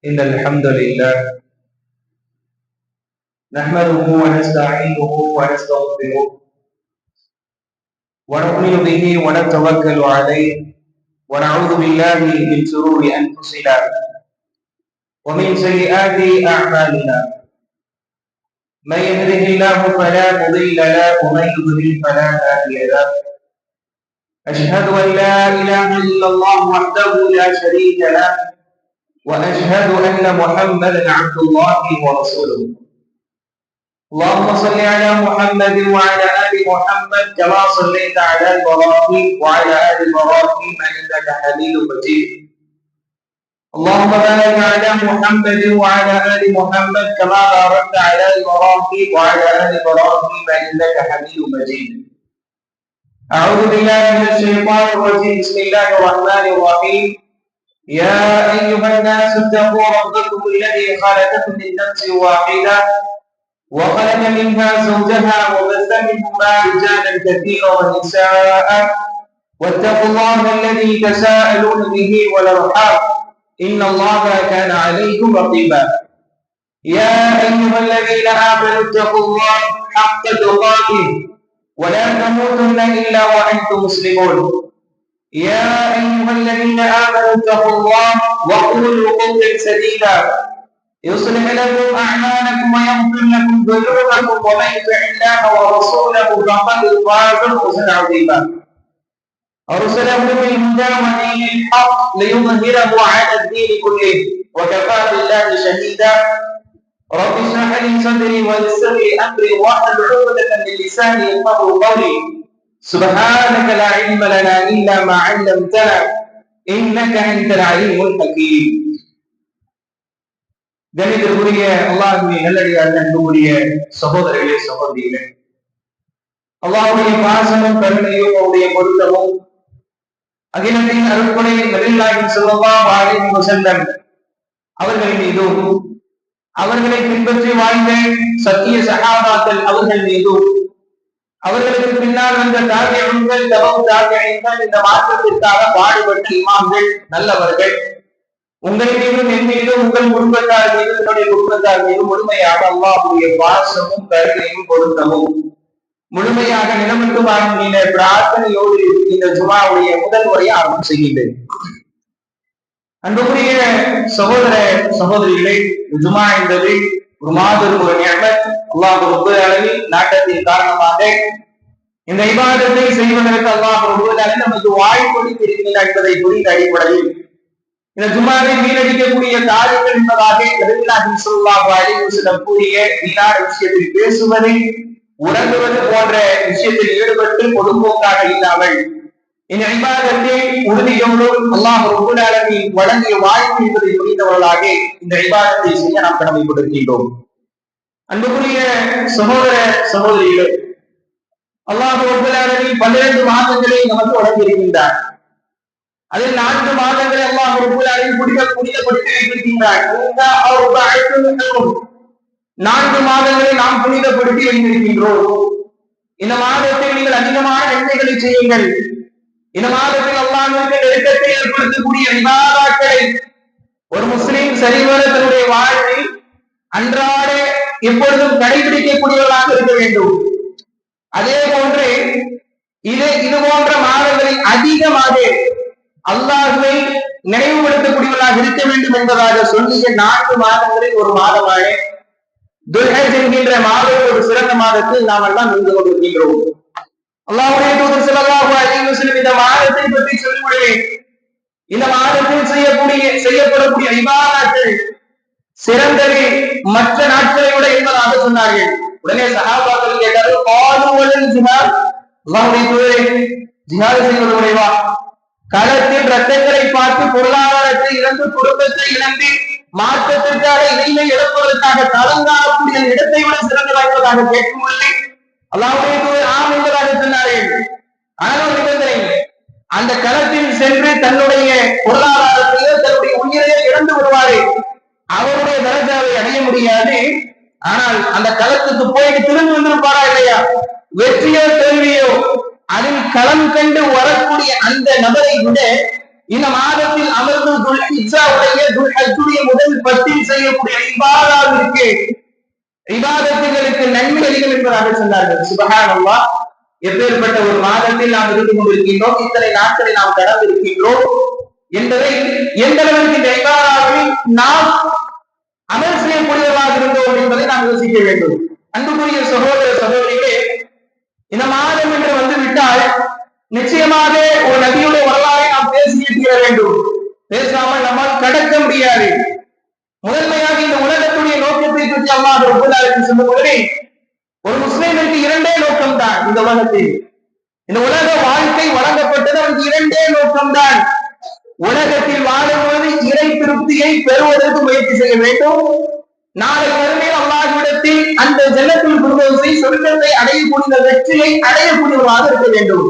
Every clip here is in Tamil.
إن الحمد لله نحمده ونستعينه ونستغفره ونؤمن به ونتوكل عليه ونعوذ بالله من شرور أنفسنا ومن سيئات أعمالنا من يهده الله فلا مضل له ومن يضلل فلا هادي له أشهد أن لا إله إلا الله وحده لا شريك له وأشهد أن محمدا عبد الله ورسوله اللهم صل على محمد وعلى آل محمد كما صليت على إبراهيم وعلى آل إبراهيم إنك حميد مجيد اللهم بارك على محمد وعلى آل محمد كما باركت على إبراهيم وعلى آل إبراهيم إنك حميد مجيد أعوذ بالله من الشيطان الرجيم بسم الله الرحمن الرحيم يا أيها الناس اتقوا ربكم الذي خلقكم من نفس واحدة وخلق منها زوجها وبث منهما رجالا كثيرا ونساء واتقوا الله الذي تساءلون به والأرحام إن الله كان عليكم رقيبا يا أيها الذين آمنوا اتقوا الله حق تقاته ولا تموتن إلا وأنتم مسلمون يا أيها الذين آمنوا اتقوا الله وقولوا قولا سديدا يصلح لكم أعمالكم ويغفر لكم ذنوبكم ومن يطع الله ورسوله فقد فاز فوزا عظيما أرسله بالهدى ودين الحق ليظهره على الدين كله وكفى بالله شهيدا رب اشرح لي صدري ويسر لي أمري واحلل عقدة من لساني يفقهوا قولي سبحانك لا علم لنا إلا ما علمتنا إنك أنت العليم الحكيم கணிதற்குரிய அல்லாஹ்வின் நல்லடியார்களே அன்புக்குரிய சகோதரர்களே சகோதரிகளே அல்லாஹ்வுடைய பாசமும் கருணையும் அவருடைய பொருத்தமும் அகிலத்தின் அருள்கொடை நபிகள் ஸல்லல்லாஹு அலைஹி வஸல்லம் அவர்கள் மீதும் அவர்களை பின்பற்றி வாழ்ந்த சத்திய சஹாபாக்கள் அவர்கள் மீதும் அவர்களுக்கு பின்னால் வந்த தாபிஈன்கள் தபவு தாபிஈன்கள் இந்த மார்க்கத்திற்காக பாடுபட்ட இமாம்கள் நல்லவர்கள் உங்கள் மீதும் என் மீதும் உங்கள் குடும்பத்தார் மீதும் என்னுடைய குடும்பத்தார் மீதும் முழுமையாக அல்லாஹ்வுடைய பாசமும் கருணையும் பொருத்தமும் முழுமையாக நிலமட்டுமான பிரார்த்தனையோடு இந்த ஜுமாவுடைய முதல் முறையை ஆரம்பம் செய்கின்றேன். அன்புக்குரிய சகோதர சகோதரிகளை, ஜுமா என்பது ஒரு மாபெரும் ஒரு நியமத். அல்லாஹ் ரப்பல் ஆலமீன் நாட்டத்தின் காரணமாக இந்த இபாதத்தை செய்வதற்கு அல்லாஹ் ரப்பல் ஆலமீன் நமக்கு வாய்ப்பு கொடுத்திருக்கிறார் என்பதை புரிந்த அடிப்படையில் இந்த ஜும்மாவை வீணடிக்கக்கூடிய காரியங்கள் என்பதாக நபிகள் ஸல்லல்லாஹு அலைஹி வஸல்லம் கூறிய வீணான விஷயத்தில் பேசுவது, உறங்குவது போன்ற விஷயத்தில் ஈடுபட்டு பொதுப்போக்காக இல்லாமல் இந்த இபாதத்தை உறுதியோடும் அல்லாஹ் ரப்பல் ஆலமீன் வழங்கிய வாய்ப்பு என்பதை புரிந்தவர்களாக இந்த இபாதத்தை செய்ய நாம் கடமைப்பட்டிருக்கின்றோம். அன்புக்குரிய சகோதர சகோதரிகளே, அல்லாஹ் ரப்பல் ஆலமீன் 12 மாதங்களை நமக்கு வழங்கியிருக்கின்றார். அதில் 4 மாதங்களை அல்லாஹ் ரப்பல் ஆலமீன் புனிதப்படுத்தி வைத்திருக்கின்றார். 4 மாதங்களை நாம் புனிதப்படுத்தி வைத்திருக்கின்றோம். இந்த மாதத்தில் நீங்கள் அதிகமான நன்மைகளை செய்யுங்கள். இந்த மாதத்தில் அல்லாஹ்விற்கு நெருக்கத்தை ஏற்படுத்தக்கூடிய இபாதத்துகளை ஒரு முஸ்லிம் சரிவர தன்னுடைய வாழ்வில் அன்றாட எப்பொழுதும் கடைபிடிக்கக்கூடியவர்களாக இருக்க வேண்டும். அதே போன்று இது போன்ற மாதங்களில் அதிகமாக அல்லாஹ்வை நினைவுபடுத்தக்கூடியவர்களாக இருக்க வேண்டும் என்பதாக சொல்லிய 4 மாதங்களில் ஒரு மாதமான துல்ஹஜ் என்கின்ற மாதம் ஒரு சிறந்த மாதத்தில் நாம் எல்லாம் இருந்து கொண்டிருக்கின்றோம். அல்லாஹ்வுடைய தூதர் ஸல்லல்லாஹு அலைஹி வஸல்லம் இந்த மாதத்தை பற்றி சொல்லுகிறேன். இந்த மாதத்தில் செய்யப்படக்கூடிய இபாதத்துகள் சிறந்தது மற்ற நாட்களை விட என்பதாக சொன்னார்கள். உடனே சஹாபாக்கள் கேட்டார்கள், காலுவல் ஜிஹாத், அல்லாஹ்வுடைய தூதரே, ஜிஹாத் செய்வது குறைவா? களத்தில் ரத்தங்களை பார்த்து பொருளாதாரத்தை இழந்து குடும்பத்தை இழந்து மாற்றத்திற்காக இணைமை இழப்பதற்காக களங்காணக்கூடிய இடத்தை விட சிறந்த வாய்ப்பதாக கேட்கவில்லை. அல்லாஹ்வுடைய தூதர் ஆம் என்பதாக சொன்னார்கள். ஆனால் நிபந்தனை, அந்த களத்தில் சென்று தன்னுடைய பொருளாதாரத்தையோ தன்னுடைய உயிரையோ இழந்து விடுவாரு, அவருடைய தரஜாவை அடைய முடியாது. ஆனால் அந்த களத்துக்கு போயிட்டு திரும்பி வந்திருப்பாரா இல்லையா, வெற்றியோ தோல்வியோ அதில் களம் கண்டு வரக்கூடிய அந்த நபரை விட இந்த மாதத்தில் அமர்ந்து துல்ஹிஜ்ஜாவுடைய முதல் 10 செய்யக்கூடிய இபாதத்திற்கு இபாதத்துகளுக்கு நன்மை அதிகம் என்பதாக சொன்னார்கள். சுப்ஹானல்லாஹ், எப்பேற்பட்ட ஒரு மாதத்தில் நாம் இருந்து கொண்டிருக்கின்றோம், இத்தனை நாட்களை நாம் கடந்து இருக்கின்றோம் என்பதை எந்த அளவிற்கு இந்த இபாதாவில் நாம் அமல் செய்யக்கூடியவர்களாக இருந்தோம் என்பதை நாம் யோசிக்க வேண்டும். அன்புக்குரிய சகோதர சகோதரிகளே, இந்த மாதம் என்று வந்துவிட்டால் நிச்சயமாக ஒரு நபியுடைய வரலாறை நாம் பேசியே தீர வேண்டும். பேசாமல் நம்மால் கடக்க முடியாது. முதன்மையாக இந்த உலகத்துடைய நோக்கத்தை பற்றி அல்லாஹ் ரப்பல் ஆலமீன் சொல்லும் பொழுது, ஒரு முஸ்லிமுக்கு 2 நோக்கம் தான் இந்த உலகத்தில். இந்த உலக வாழ்க்கை வழங்கப்பட்டது அவருக்கு 2 நோக்கம்தான். உலகத்தில் வாழும் பொழுது இறை திருப்தியை பெறுவதற்கு முயற்சி செய்ய வேண்டும். நாளை மறுமையில் அல்லாஹ்விடத்தில் அந்த ஜன்னத்துல் ஃபிர்தௌஸை, சொர்க்கத்தை அடையக்கூடிய வெற்றியை அடையக்கூடியவராக இருக்க வேண்டும்.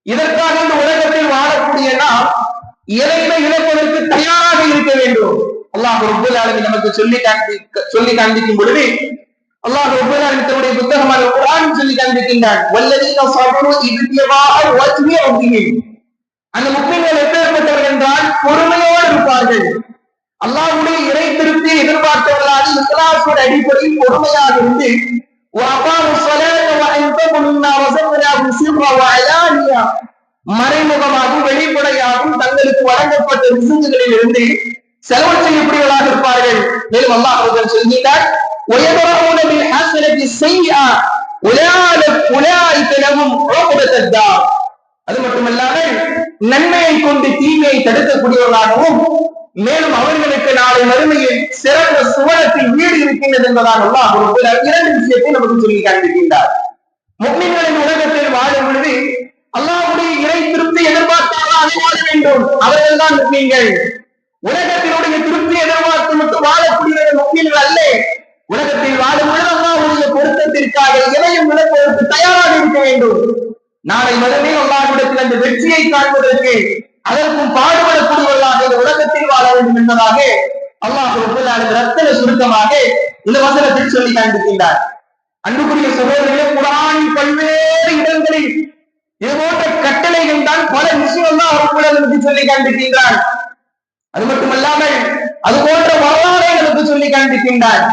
இதற்காக இந்த உலகத்தில் வாழக்கூடிய நாம் இறைமை இழப்பதற்கு தயாராக இருக்க வேண்டும். அல்லாஹ் ரப்பல் ஆலமீன் நமக்கு சொல்லி காண்பிக்கும் பொழுது, அல்லாஹ் ரப்பல் ஆலமீன் தன்னுடைய புத்தகமான குர்ஆன் சொல்லி காண்பிக்கின்றான். வல்லதீன ஸபரு இப்திகாஅ வஜ்ஹி ரப்பிஹிம். அந்த முஸ்லிம்கள் எப்பேற்பட்டவர்கள் என்றால் பொறுமையோடு இருப்பார்கள். அல்லாஹ்வுடைய இறை திருப்தியை எதிர்பார்த்தவர்களாக இக்லாஸோட அடிப்படையில் பொறுமையாக இருந்து மறைமுகமாகவும் வெளிப்படையாகவும் தங்களுக்கு வழங்கப்பட்ட ரிசுக்குகளில் இருந்து செலவு செய்யக்கூடியவர்களாக இருப்பார்கள். மேலும் அல்லாஹ் அவர்கள் சொல்கிறார், அது மட்டுமல்லாமல் நன்மையை கொண்டு தீமையை தடுக்கக்கூடியவர்களாகவும், மேலும் அவர்களுக்கு நாளை மறுமையில் சிறந்த சுவனத்தில் வீடு இருக்கின்றது என்பதாக அல்லாஹ் ஒரு 2 விஷயத்தை நமக்கு சொல்லி காண்பிக்கின்றார். முஸ்லிம்களின் உலகத்தில் வாழும் பொழுது அல்லாஹ்வுடைய இறை திருப்தி எதிர்பார்த்தவர்களாக வாழ வேண்டும். அவர்கள் தான் முஸ்லிம்கள். உலகத்தினுடைய திருப்தி எதிர்பார்த்து மட்டும் வாழக்கூடியவர்கள் முஸ்லிம்கள் அல்ல. உலகத்தில் வாழும் பொழுது அல்லாஹ்வுடைய பொருத்தத்திற்காக எதையும் இழப்பதற்கு தயாராக இருக்க வேண்டும். நாளை மறுமையில் அல்லாஹ்விடத்தில் அந்த வெற்றியை காண்பதற்கு அதற்கும் பாடுபடக்கூடியவர்களாக இந்த உலகத்தில் வாழ வேண்டும் என்பதாக அல்லாஹ் ரப்பல் ஆலமீன் ரத்தின சுருக்கமாக இந்த வசனத்தில் சொல்லி காண்பிக்கின்றார். அன்புக்குரிய சகோதரர்களே, குர்ஆனின் பல்வேறு இடங்களில் இது போன்ற கட்டளைகள் தான் பல விஷயம் அல்லாஹ் ரப்பல் ஆலமீன் சொல்லி காண்பிக்கின்றார். அது மட்டுமல்லாமல் அது போன்ற வரலாறை நமக்கு சொல்லி காண்பிக்கின்றார்.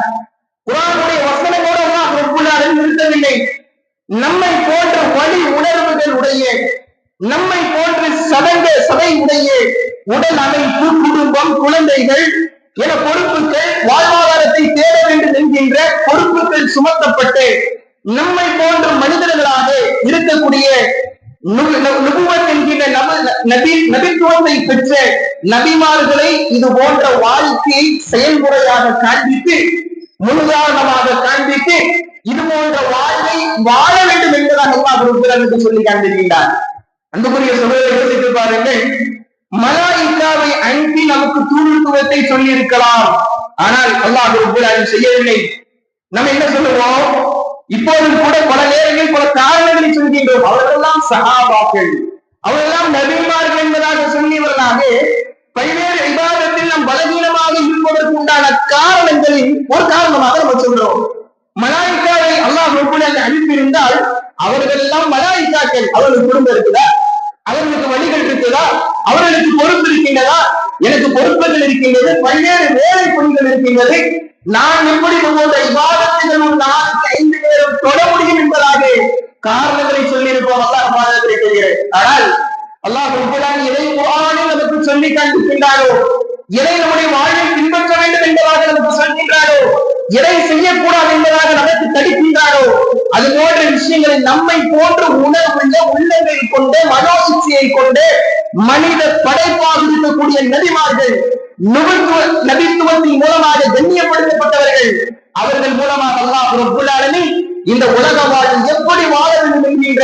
குர்ஆனுடைய வசனங்களோடு அல்லாஹ் ரப்பல் ஆலமீன் நிறுத்தவில்லை. நம்மை போன்ற வழி உணர்வுகள் உடைய, நம்மை போன்ற சதை உடைய உடல் அமைப்பு, குடும்பம், குழந்தைகள் என பொறுப்புகள், வாழ்வாதாரத்தை தேட வேண்டும் என்கின்ற பொறுப்புகள் சுமத்தப்பட்டு நம்மை போன்ற மனிதர்களாக இருக்கக்கூடிய நுபுவத் என்கின்ற நபித்துவத்தை பெற்ற நபிமார்களை இது போன்ற வாழ்க்கையை செயல்முறையாக காண்பித்து, முன்னுதாரணமாக காண்பித்து, இது போன்ற வாழ்வை வாழ வேண்டும் என்பதாக அல்லாஹ் ரப்பல் ஆலமீன் சொல்லி காண்பிக்கின்றார். அன்புக்குரிய சகோதரரை யோசித்து பாருங்கள். மலாயிக்காவை அனுப்பி நமக்கு தூதுத்துவத்தை சொல்லி இருக்கலாம். ஆனால் அல்லாஹ் ரப்பல் ஆலமீன் செய்யவில்லை. நம்ம என்ன சொல்லுவோம்? இப்போதும் கூட பல நேரங்களில் பல காரணங்களை சொல்கின்றோம். அவர்களெல்லாம் சஹாபாக்கள், அவர்களெல்லாம் நபிமார்கள் என்பதாக சொல்லியவர்களாக பல்வேறு இபாதத்தில் நாம் பலவீனமாக இருப்பதற்கு உண்டான காரணங்களில் ஒரு காரணமாக நம்ம சொல்றோம். மலாயிக்காவை அல்லாஹ் ரப்பல் ஆலமீன் அனுப்பியிருந்தால் அவர்கள் எல்லாம் மலாயிக்காக்கள். அவர்களுக்கு குடும்பம் இருக்குதா? அவர்களுக்கு வழிகள் இருக்குதா? அவர்களுக்கு பொறுப்பு இருக்கின்றதா? எனக்கு பொறுப்புகள் இருக்கின்றது, பல்வேறு வேலை பணிகள் இருக்கின்றது. நான் எப்படி போன்ற இபாதத்துகள் ஒரு நாளுக்கு 5 நேரம் தொட முடியும் என்பதாக காரணங்களை சொல்லியிருப்போம். அல்லாஹ் பாதத்தை செய்கிறேன். ஆனால் அல்லாஹ் ரப்பல் ஆலமீன் எதை குர்ஆனில் நமக்கு சொல்லி காண்பிக்கின்றாரோ, எதை நம்முடைய வாழ்வில் பின்பற்ற வேண்டும் என்பதாக நமக்கு சொல்கின்றாரோ, எதை செய்யக்கூடாது என்பதாக நமக்கு தடுக்கின்றாரோ, அது போன்ற விஷயங்களை நம்மை போன்ற உணர்வுள்ள உள்ளங்களை கொண்டு, மனோசிச்சையை கொண்டு மனித படைப்பாக இருக்கக்கூடிய நபிமார்கள், நபித்துவத்தின் மூலமாக கண்ணியப்படுத்தப்பட்டவர்கள், அவர்கள் மூலமாக அல்லாஹ் ரப்பல் ஆலமீன் இந்த உலக வாழ்வில் எப்படி வாழ வேண்டும் என்கின்ற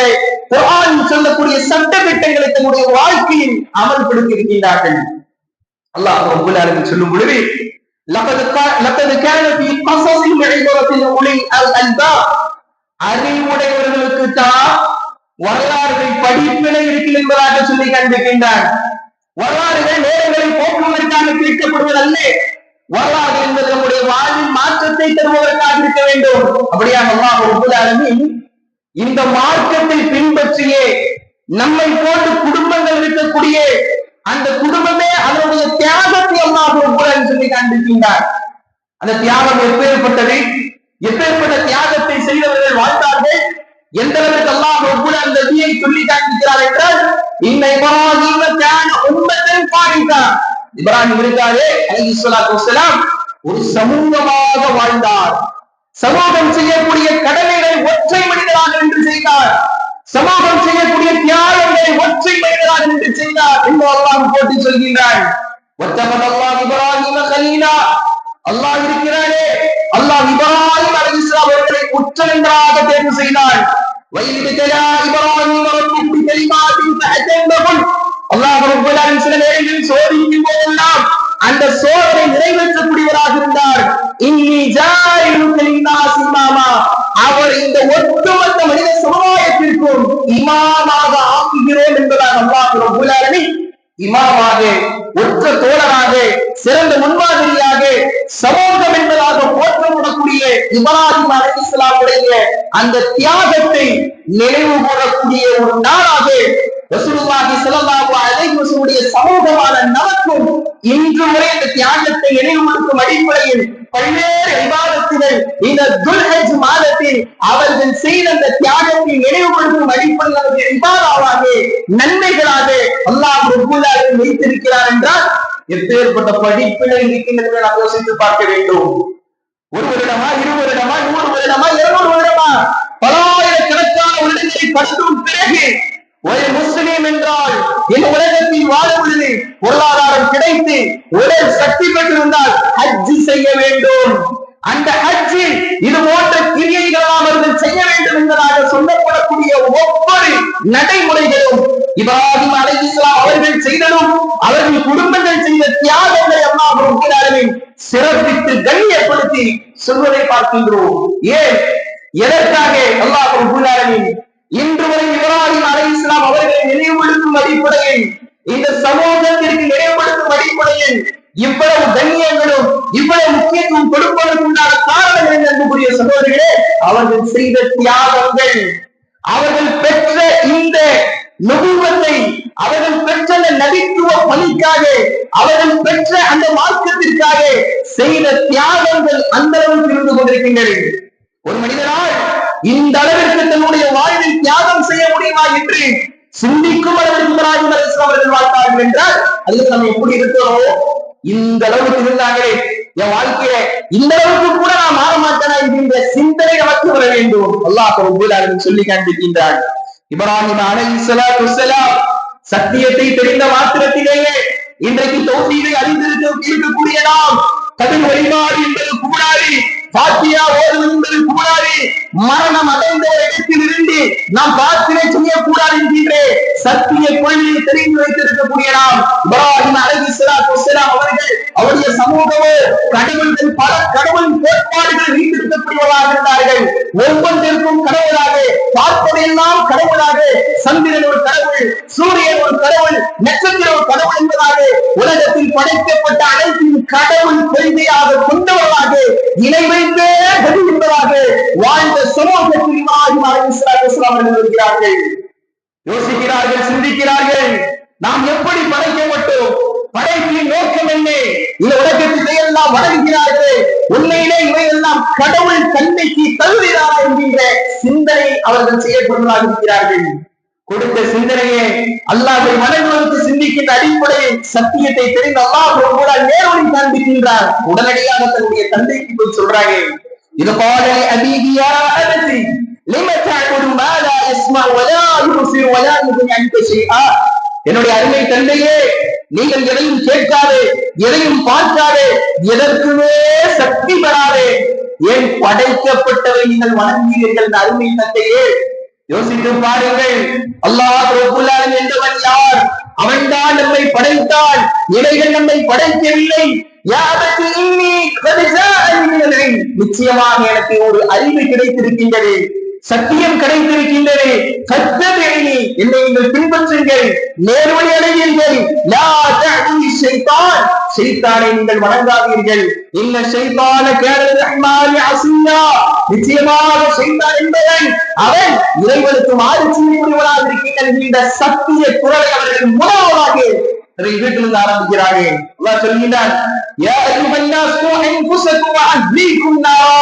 குர்ஆன் சொல்லக்கூடிய சட்ட திட்டங்களை தன்னுடைய வாழ்க்கையில் அமல்படுத்தி இருக்கின்றார்கள். அல்லாஹ் ரப்பல் ஆலமீன் சொல்லும் பொழுது, லகத் கான ஃபீ கஸஸில் இப்ரத்துல் உலில் அல்பாப், அறிவுடையவர்களுக்கு தான் வரலாறுகள் படிப்பினை இருக்கிறது என்பதாக சொல்லி காண்பிக்கின்றார். வரலாறுகள் நேரங்களில் போக்குவதற்காக கேட்கப்படுவதல்ல. வரலாறு என்பது நம்முடைய வாழ்வில் மாற்றத்தை தருவதற்காக இருக்க வேண்டும். அப்படியாக அல்லாஹ் ரப்பல் ஆலமீன் இந்த மார்க்கத்தை பின்பற்றியே நம்மை போன்று குடும்பங்கள் இருக்கக்கூடிய அந்த குடும்பமே அதனுடைய தியாகத்தை அல்லாஹ் ரப்பல் சொல்லி காண்பிக்கின்றார். அந்த தியாகம் எப்பேற்பட்டது, எப்பேற்பட்ட தியாகத்தை செய்தவர்கள் வாழ்ந்தார்கள், எந்த அளவுக்கு அல்லாஹ் ரப்பல் அந்த விதியை சொல்லி காண்பிக்கிறார் என்றால், இன்ன இப்ராஹீம கான உம்மத்தன் கானிதா, இப்ராஹிம் இருக்காரே அலைஹிஸ்ஸலாத்து வஸ்ஸலாம் ஒரு சமூகமாக வாழ்ந்தார். சமூகம் செய்யக்கூடிய கடமைகளை ஒற்றை மனிதராக நின்று செய்தார். சமூகம் செய்யக்கூடிய தியாகங்களை ஒற்றை மனிதராக நின்று செய்தார் என்று அல்லாஹ் போட்டி சொல்கின்றான். வத்தகல்லாஹ் இப்ராஹீம கலீலா, அல்லாஹ் இருக்கிறானே, அல்லாஹ் இப்ராஹிம் அலைஹிஸ்ஸலாம் அவர்களை உச்சநின்றாக தேர்வு செய்தார். வைலிதலா இப்ராஹீம ரப்புஹு பிகலிமாத்தின் ஃபஅத்தமஹுன், அல்லாஹ் ரப்பல் ஆலமீன் சில நேரங்களில் சோதிக்கும் போதெல்லாம் அந்த சோதனை நிறைவேற்றக்கூடியவராக இருந்தார். இன்னி ஜாயிலுக லின்னாஸி இமாமா, அவர் இந்த ஒட்டுமொத்த மனித சமுதாயத்திற்கும் இமாமாக ஆக்குகிறோம் என்பதாக அல்லாஹ் ரப்பல் ஆலமீன் இமாமாக, ஒற்ற தோழராக, சிறந்த முன்மாதிரியாக, சமூகம் என்பதாக போற்றப்படக்கூடிய இப்ராஹிம் அலைஹிஸ்ஸலாமுடைய அந்த தியாகத்தை நினைவு கூறக்கூடிய ஒரு நாளாக ரசூலுல்லாஹி ஸல்லல்லாஹு அலைஹி வஸல்லம் சமூகமான நமக்கும் இன்று வரை இந்த தியாகத்தை நினைவுபடுத்தும் அடிப்படையில் பல்வேறு இபாதத்துகள் இந்த துல்ஹஜ் மாதத்தில் அவர்கள் செய்த அந்த தியாகத்தை நினைவுபடுத்தும் அடிப்படையில் அவர்கள் இபாதாவாக, நன்மைகளாக அல்லாஹ் ரப்பல் ஆலமீன் வைத்திருக்கிறார் என்றால் எப்பேற்பட்ட படிப்பினை இருக்கின்றன நாம் யோசித்து பார்க்க வேண்டும். ஒரு வருடமா, 20 வருடமா, 100 வருடமா, 200 வருடமா, பலாயிரக்கணக்கான வருடங்களை படித்தும் பிறகு ஒரு முஸ்லிம் என்றால் இந்த உலகத்தில் வாழ பொழுது பொருளாதாரம் கிடைத்து உடல் சக்தி பெற்றிருந்தால் ஹஜ் செய்ய வேண்டும். அந்த ஹஜ்ஜில் இது போன்ற கிரியைகள் அவர்கள் செய்ய வேண்டும் என்பதாக சொல்லப்படக்கூடிய ஒவ்வொரு நடைமுறைகளும் இப்ராஹிம் அலைஹிஸ்ஸலாம் அவர்கள் செய்ததும் அவர்கள் குடும்பங்கள் செய்த தியாகங்களை அல்லாஹ் ரப்பல் ஆலமீன் சிறப்பித்து கண்ணியப்படுத்தி சொல்வதை பார்க்கின்றோம். ஏன், எதற்காக அல்லாஹ் ரப்பல் ஆலமீன் இன்று வரை இப்ராஹிம் அலைஹிஸ்ஸலாம் அவர்களை நினைவுபடுத்தும் அடிப்படையில், இந்த சமூகத்திற்கு நினைவுபடுத்தும் அடிப்படையில் இவ்வளவு கண்ணியங்களும் இவ்வளவு முக்கியத்துவம் கொடுப்பதற்குண்டான காரணங்கள் என்ன அன்புக்குரிய சகோதரர்களே? அவர்கள் செய்த தியாகங்கள், அவர்கள் பெற்ற இந்த நுபுவத்தை, அவர்கள் பெற்ற அந்த நபித்துவ பணிக்காக, அவர்கள் பெற்ற அந்த மார்க்கத்திற்காக செய்த தியாகங்கள் அந்த அளவுக்கு இருந்து கொண்டிருக்கின்றன. ஒரு மனிதனால் இந்த அளவிற்கு தன்னுடைய வாழ்வில் தியாகம் செய்ய முடியுமா என்று சிந்திக்கும் அளவிற்கு இப்ராஹிம் அலைஹிஸ்ஸலாம் அவர்கள் வாழ்ந்தார்கள் என்றால் அதுக்கு நம்ம எப்படி இருக்கிறோம்? இந்த அளவுக்கு இருந்தாங்களே, என் வாழ்க்கையில இந்த அளவுக்கு கூட நான் மாற மாட்டேனா என்கின்ற சிந்தனை நமக்கு வர வேண்டும். அல்லாஹ் ரப்பல் ஆலமீன் சொல்லி காண்பிக்கின்றார். இப்ராஹிம் அலைஹிஸ்ஸலாத்து வஸ்ஸலாம் சத்தியத்தை தெரிந்த மாத்திரத்திலேயே இன்றைக்கு தௌஹீதை அறிந்திருக்கக்கூடிய நாம் கதிர் வழிபாடு என்பது கூடாது, பாத்தியா ஓதுவது என்பது கூடாது, மரணம் அடைந்த இடத்தில் இருந்து நாம் பிரார்த்தனை செய்யக்கூடாது என்கின்ற சத்திய கொள்கையை தெரிந்து வைத்திருக்கக்கூடிய நாம் இப்ராஹிம் அலைஹிஸ்ஸலாத்து வஸ்ஸலாம் அவர்கள் அவருடைய சமூகமோ கடவுள்கள் பல கடவுள் கோட்பாடுகள் வைத்திருக்கக்கூடியவர்களாக இருந்தார்கள். ஒவ்வொன்றிற்கும் கடவுளாக, பார்ப்பதெல்லாம் கடவுளாக, சந்திரன் ஒரு கடவுள், சூரியன் ஒரு கடவுள், நட்சத்திரம் ஒரு கடவுள் என்பதாக உலகத்தில் படைக்கப்பட்ட அனைத்தின் கடவுள் கொள்கையாக கொண்டவர்களாக, இணை வைத்தே என்பதாக வாழ்ந்த சமூகத்தில் இப்ராஹிம் அலைஹிஸ்ஸலாத்து வஸ்ஸலாம் அவர்கள் இருக்கிறார்கள். யோசிக்கிறார்கள், சிந்திக்கிறார்கள், நாம் எப்படி படைக்கப்பட்டோம், படைப்பின் நோக்கம் என்ன, இந்த உலகத்திலே எல்லாம் வணங்குகிறார்கள், உண்மையிலே இவையெல்லாம் கடவுள் தன்மைக்கு தகுதியாரா என்கின்ற சிந்தனை அவர்கள் செய்யப்படுவதாக இருக்கிறார்கள். கொடுத்த சிந்தனையை அல்லாஹ்வை வணங்குவதற்கு சிந்திக்கின்ற அடிப்படையில் சத்தியத்தை தெரிந்து அல்லாஹ் கூட நேரடி காண்பிக்கின்றார். உடனடியாக தன்னுடைய தந்தைக்கு போய் சொல்றாங்க, இது பால அபீதியா அபதி லிம தஅபுது மா லா யஸ்மா வலா யுப்சிரு வலா யுக்னி அன்க ஷைஆ, என்னுடைய அருமை தந்தையே, நீங்கள் எதையும் கேட்காதே, எதையும் பார்க்காதே, எதற்குமே சக்தி பெறாதே, ஏன் படைக்கப்பட்டவை நீங்கள் வணங்குகிறீர்கள் அருமை தந்தையே? யோசித்து பாருங்கள், அல்லாஹ் ரப்பல் ஆலமீன் என்பவன் யார்? அவன்தான் நம்மை படைத்தான், இவைகள் நம்மை படைக்கவில்லை. நிச்சயமாக எனக்கு ஒரு அறிவு கிடைத்திருக்கின்றது, சத்தியம் கிடைத்திருக்கின்றது, என்னை நீங்கள் பின்பற்றுங்கள், நேர்வழி அடைவீர்கள். ஷைத்தானை நீங்கள் வணங்காதீர்கள். இன்ன ஷைத்தான கான லிர்ரஹ்மானி அஸியா, நிச்சயமாக ஷைத்தான் என்பவன் அவன் இறைவனுக்கு மாறு செய்யக்கூடியவனாக இருக்கின்ற இந்த சத்திய குரலை அவர்கள் முதலாவதாக வீட்டிலிருந்து ஆரம்பிக்கிறாங்க. அல்லாஹ் சொல்கிறான், யா அய்யுஹன் நாஸ் கூ அன்ஃபுஸக்கும் வ அஹ்லீக்கும் நாரா.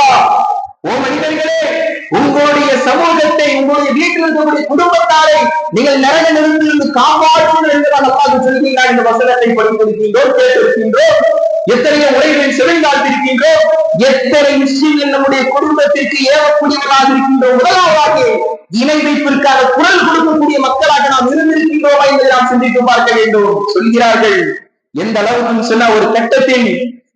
ஓ மனிதர்களே, உங்களுடைய சமூகத்தை, உங்களுடைய வீட்டில் இருக்கக்கூடிய குடும்பத்தாரை நீங்கள் நரக நெருப்பிலிருந்து காப்பாற்றுங்கள் என்று அல்லாஹ் சொல்கிறார். இந்த வசனத்தை படித்திருக்கின்றோம், கேட்டிருக்கின்றோம். எத்தனையோ உரைகளில் செவிந்தாழ்த்திருக்கின்றோம். எத்தனை விஷயங்கள் நம்முடைய குடும்பத்திற்கு ஏவக்கூடியவர்களாக இருக்கின்றோம். முதலாவதாக இணை வைப்பிற்காக குரல் கொடுக்கக்கூடிய மக்களாக நாம் இருந்திருக்கின்றோமா என்பதை நாம் சிந்தித்து பார்க்க வேண்டும். சொல்கிறார்கள், எந்த அளவுக்கு சொன்ன ஒரு கட்டத்தில்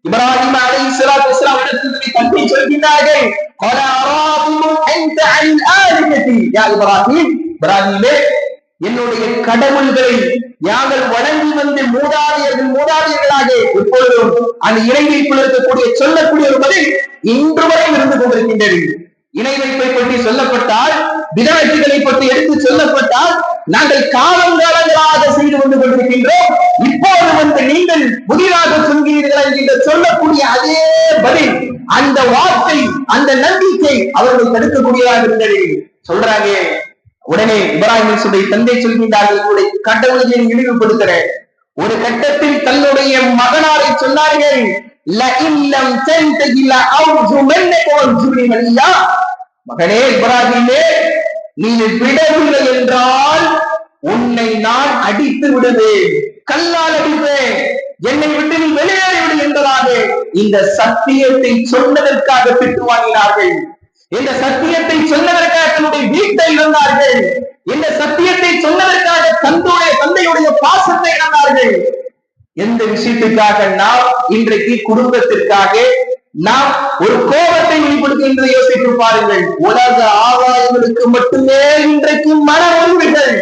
இப்ராஹிம் அலைஹிஸ்ஸலாத்து வஸ்ஸலாம் இடத்திலே தந்தை சொல்கிறார்கள், قال أراغب أنت عن الآلهة يا إبراهيم. இப்ராஹிமே, என்னுடைய கடவுள்களை யாங்கள் வணங்கி வந்து மூதாதையர்களாக இப்பொழுதும் அந்த இணை வைப்பில் இருக்கக்கூடிய சொல்லக்கூடிய ஒரு பதில் இன்று வரை இருந்து கொண்டிருக்கின்றது. இணை வைப்பை பற்றி சொல்லப்பட்டால், விதவெட்டுகளை பற்றி எடுத்து சொல்லப்பட்டால், நாங்கள் காலங்காலங்களாக செய்து வந்து கொண்டிருக்கின்றோம். இப்போது வந்து நீங்கள் புதிதாக சொல்கிறீர்கள் என்று சொல்லக்கூடிய அதே பதில், அந்த வார்த்தை, அந்த நம்பிக்கை அவர்கள் தடுக்கக்கூடியதாக இருந்தது. சொல்றாங்க. உடனே இப்ராஹிமுடைய தந்தை சொல்கின்றார்கள், உங்களுடைய கடவுளை இழிவுபடுத்துறேன். ஒரு கட்டத்தில் தன்னுடைய மகனாரை சொன்னார்கள், மகனே இப்ராஹிமே, நீ விடவில்லை என்றால் உன்னை நான் அடித்து விடுவேன், கல்லால் அடிப்பேன், என்னை விட்டு நீ வெளியேறிவிடு என்பதாக இந்த சத்தியத்தை சொன்னதற்காக திட்டு வாங்கினார்கள். இந்த சத்தியத்தை சொன்னதற்காக தன்னுடைய வீட்டை இழந்தார்கள். இந்த சத்தியத்தை சொன்னதற்காக தந்தையுடைய பாசத்தை இழந்தார்கள். எந்த விஷயத்திற்காக? நாம் இன்றைக்கு குடும்பத்திற்காக நாம் ஒரு கோபத்தை வெளிப்படுத்துகின்றதை யோசித்து பாருங்கள். உலக ஆதாயங்களுக்கு மட்டுமே இன்றைக்கு மன உரிமைகள்,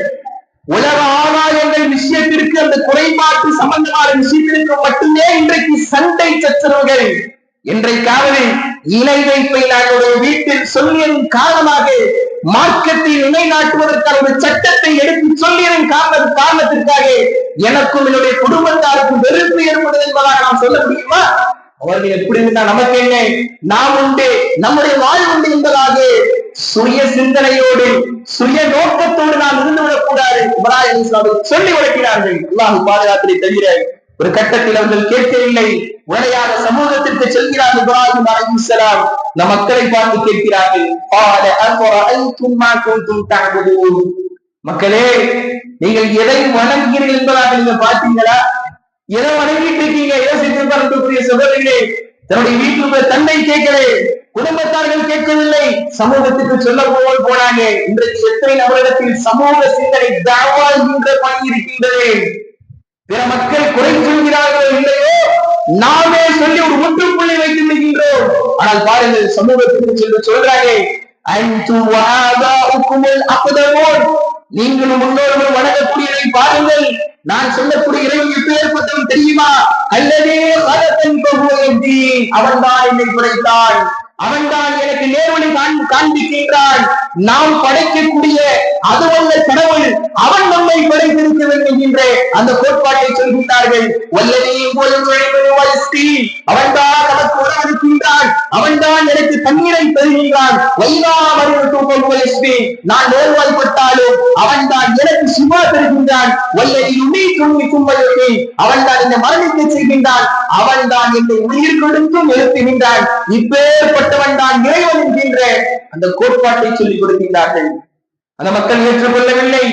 உலக ஆதாயங்கள் விஷயத்திற்கு, அந்த குறைபாட்டு சம்பந்தமான விஷயத்திற்கு மட்டுமே இன்றைக்கு சண்டை சச்சரவுகள். இன்றைக்காவது இணை வைப்பை நாங்களுடைய வீட்டில் சொல்லியதன் காரணமாக மார்க்கத்தை நிலைநாட்டுவதற்கான ஒரு சட்டத்தை எடுத்து சொல்லியதன் காரணத்திற்காக எனக்கும் என்னுடைய குடும்பத்தாருக்கும் வெறுப்பு ஏற்படுவது என்பதாக நாம் சொல்ல முடியுமா? அவர்கள் எப்படி இருந்தால் நமக்கு என்ன, நாம் உண்டு, நம்முடைய வாழ்வு உண்டு என்பதாக சுய சிந்தனையோடு சுய நோக்கத்தோடு நாம் இருந்துவிடக் கூடாது. இப்ராஹிம் சொல்லி வளர்க்கிறார்கள். அல்லாஹ் பாதுகாப்பதை தவிர ஒரு கட்டத்தில் அவர்கள் கேட்கவில்லை. உடனடியாக சமூகத்திற்கு செல்கிறார்கள். இப்ராஹிம் அலைஹிஸ்ஸலாம் நம் மக்களை பார்த்து கேட்கிறார்கள், மக்களே, நீங்கள் எதை வணங்குகிறீர்கள் என்பதாக நீங்க பார்த்தீங்களா? எதை வணங்கிட்டு இருக்கீங்க? யோசித்திருக்கக்கூடிய சகோதரிகளே, தன்னுடைய வீட்டில் தந்தை கேட்கலே, குடும்பத்தார்கள் கேட்கவில்லை, சமூகத்துக்கு சொல்ல போனாங்க. இன்றைக்கு எத்தனை நபரிடத்தில் சமூக சிந்தனை தாழ்வாகின்ற பணி இருக்கின்றது. பிற மக்கள் குறை சொல்கிறார்களோ இல்லையோ, நாமே சொல்லி ஒரு முற்றுப்புள்ளி வைத்து விடுகின்றோம். ஆனால் பாருங்கள், சமூகத்துக்கு சென்று சொல்றாங்க, நீங்களும் முன்னோர்கள் வணங்கக்கூடியதை பாருங்கள். நான் சொல்லக்கூடிய இறைவன் எப்பேற்பட்டவன் தெரியுமா? அல்லதே அவன் தான் என்னை படைத்தான், அவன் தான் எனக்கு நேர்வழி காண்பிக்கின்றான். நாம் படைக்கக்கூடிய அதுவல்ல கடவுள், அவன் நம்மை படைத்திருக்க வேண்டும் என்கின்ற அந்த கோட்பாட்டை சொல்கின்றார்கள். அவன் தான் நமக்கு உணவளிக்கின்றான், அவன் தான் எனக்கு தண்ணீரை தருகின்றான். நான் நோய்வாய்ப்பட்டாலும் அவன் தான் எனக்கு சும்மா தருகின்றான். அவன் தான் என்னை மரணிக்க செய்கின்றான், அவன் தான் என்னை உயிர் கொடுத்தும் எழுப்புகின்றான். இப்பேற்பட்டவன் தான் இறைவன் என்கின்ற அந்த கோட்பாட்டை சொல்லிக் கொடுக்கின்றார்கள். அந்த மக்கள் ஏற்றுக்கொள்ளவில்லை.